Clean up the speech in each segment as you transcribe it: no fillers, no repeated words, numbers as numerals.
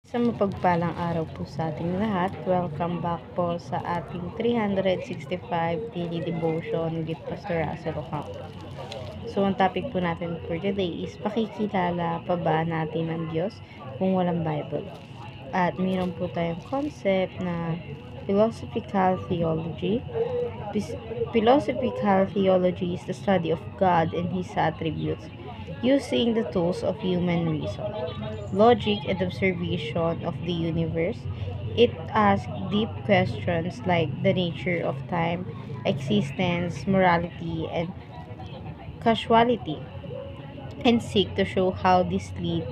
Sa mapagpalang araw po sa ating lahat, welcome back po sa ating 365 Daily Devotion with Pastor Russell Ocampo. So, ang topic po natin for today is pakikilala pa ba natin ang Diyos kung walang Bible? At mayroon po tayong concept na philosophical theology. Philosophical theology is the study of God and His attributes using the tools of human reason, logic, and observation of the universe. It asks deep questions like the nature of time, existence, morality, and causality, and seek to show how this lead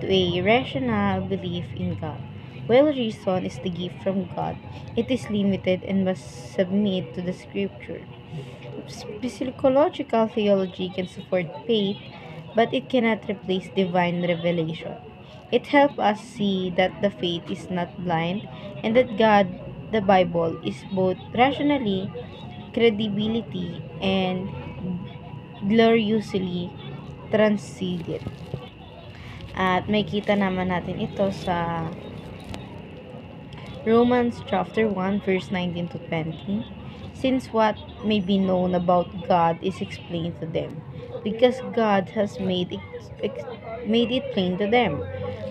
to a rational belief in God. While reason is the gift from God, it is limited and must submit to the scripture. Psychological theology can support faith, but it cannot replace divine revelation. It helps us see that the faith is not blind and that God, the Bible, is both rationally, credibility, and gloriously transcendent. At may kita naman natin ito sa Romans chapter 1 verse 19 to 20. Since what may be known about God is explained to them, because God has made it plain to them.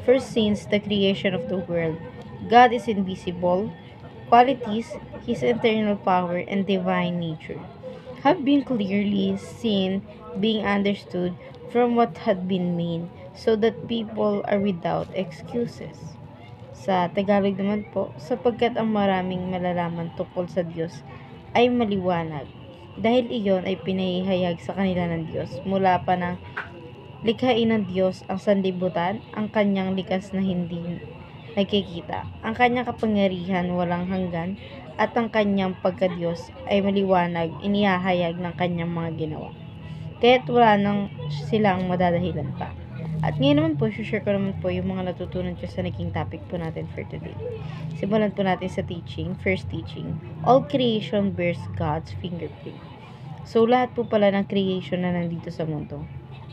For since the creation of the world, God is invisible, qualities, His eternal power and divine nature have been clearly seen, being understood from what had been made, so that people are without excuses. Sa Tagalog naman po, sapagkat ang maraming malalaman tungkol sa Diyos ay maliwanag, dahil iyon ay pinahihayag sa kanila ng Diyos mula pa ng likhain ng Diyos ang sanlibutan, ang kanyang likas na hindi nakikita, ang kanyang kapangyarihan walang hanggan, at ang kanyang pagkadiyos ay maliwanag, inihahayag ng kanyang mga ginawa. Kaya't wala nang silang madadahilan pa. At ngayon naman po, share ko naman po yung mga natutunan ko sa naging topic po natin for today. Simulan po natin sa teaching. First teaching, all creation bears God's fingerprint. So, lahat po pala ng creation na nandito sa mundo,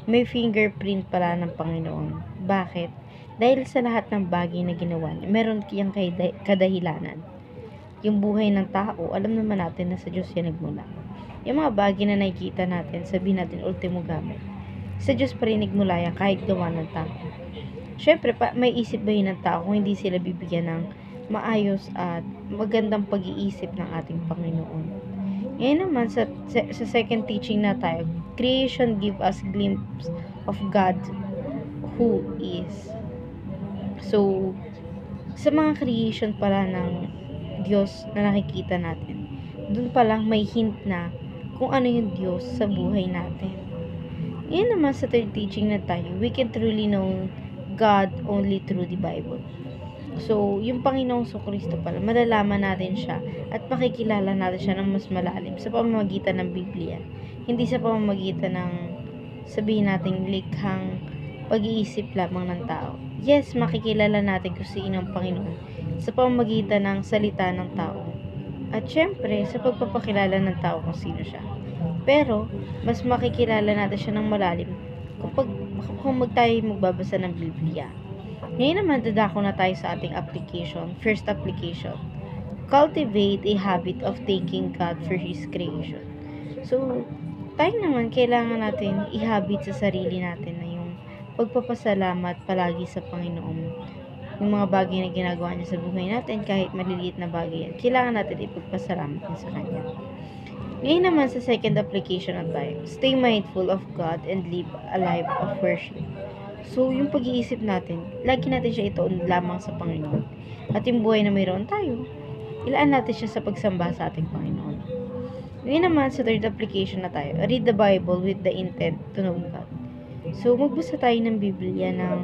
may fingerprint pala ng Panginoon. Bakit? Dahil sa lahat ng bagay na ginawa niya, meron kiyang kadahilanan. Yung buhay ng tao, alam naman natin na sa Diyos yan nagmula. Yung mga bagay na nakikita natin, sabihin natin ultimo gamit, sa Diyos pa rin nagmula yan kahit gawa ng tao. Syempre, may isip ba yun ng tao kung hindi sila bibigyan ng maayos at magandang pag-iisip ng ating Panginoon. Ngayon naman, sa second teaching na tayo, creation give us glimpse of God who is. So, sa mga creation pala ng Diyos na nakikita natin, dun pa lang may hint na kung ano yung Diyos sa buhay natin. Ngayon naman sa third teaching na tayo, we can truly know God only through the Bible. So, yung Panginoong Kristo pala, malalaman natin siya at makikilala natin siya ng mas malalim sa pamamagitan ng Biblia. Hindi sa pamamagitan ng sabihin nating likhang pag-iisip lamang ng tao. Yes, makikilala natin kung sino ang Panginoon sa pamamagitan ng salita ng tao. At syempre, sa pagpapakilala ng tao kung sino siya. Pero, mas makikilala natin siya ng malalim kung tayo magbabasa ng Biblia. Ngayon naman, dadako na tayo sa ating application. First application, cultivate a habit of thanking God for His creation. So, tayo naman, kailangan natin i-habit sa sarili natin na yung pagpapasalamat palagi sa Panginoon. Yung mga bagay na ginagawa niya sa buhay natin, kahit maliliit na bagay yan, kailangan natin ipagpasalamat niya sa Kanya. Ngayon naman sa second application na tayo, stay mindful of God and live a life of worship. So, yung pag-iisip natin, lagi natin siya ituon lamang sa Panginoon. At yung buhay na mayroon tayo, ilaan natin siya sa pagsamba sa ating Panginoon. Ngayon naman sa third application na tayo, read the Bible with the intent to know God. So, magbasa tayo ng Biblia ng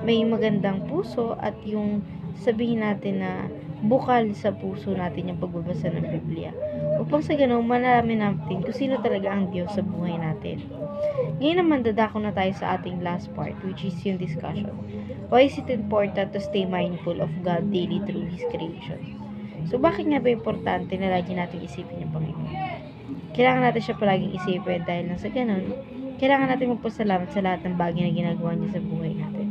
may magandang puso at yung sabihin natin na bukal sa puso natin yung pagbabasa ng Biblia. Upang sa ganun, malaman natin kung sino talaga ang Diyos sa buhay natin. Ngayon naman, dadako na tayo sa ating last part, which is yung discussion. Why is it important to stay mindful of God daily through His creation? So, bakit nga ba importante na lagi natin isipin yung Panginoon? Kailangan natin siya palaging isipin dahil nang sa ganun, kailangan natin magpasalamat sa lahat ng bagay na ginagawa niya sa buhay natin.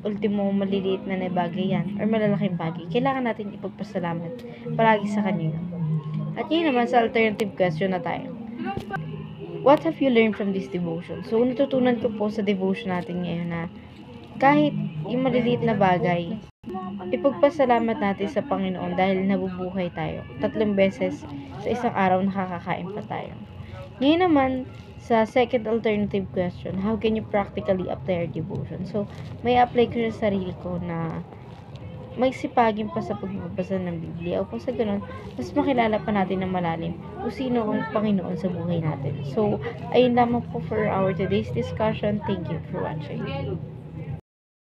ultimo maliliit na bagay yan or malalaking bagay, kailangan natin ipagpasalamat palagi sa Kanya yun. At yun naman sa alternative question na tayo. What have you learned from this devotion? So, natutunan ko po sa devotion natin ngayon na kahit yung maliliit na bagay, ipagpasalamat natin sa Panginoon dahil nabubuhay tayo. 3 beses sa isang araw nakakakain pa tayo. Ngayon naman, sa second alternative question, how can you practically apply your devotion? So, may apply ko sa sarili ko na magsipagin pa sa pagbabasa ng Biblia upang sa ganun, mas makilala pa natin ng malalim kung sino ang Panginoon sa buhay natin. So, ayun lamang po for our today's discussion. Thank you for watching.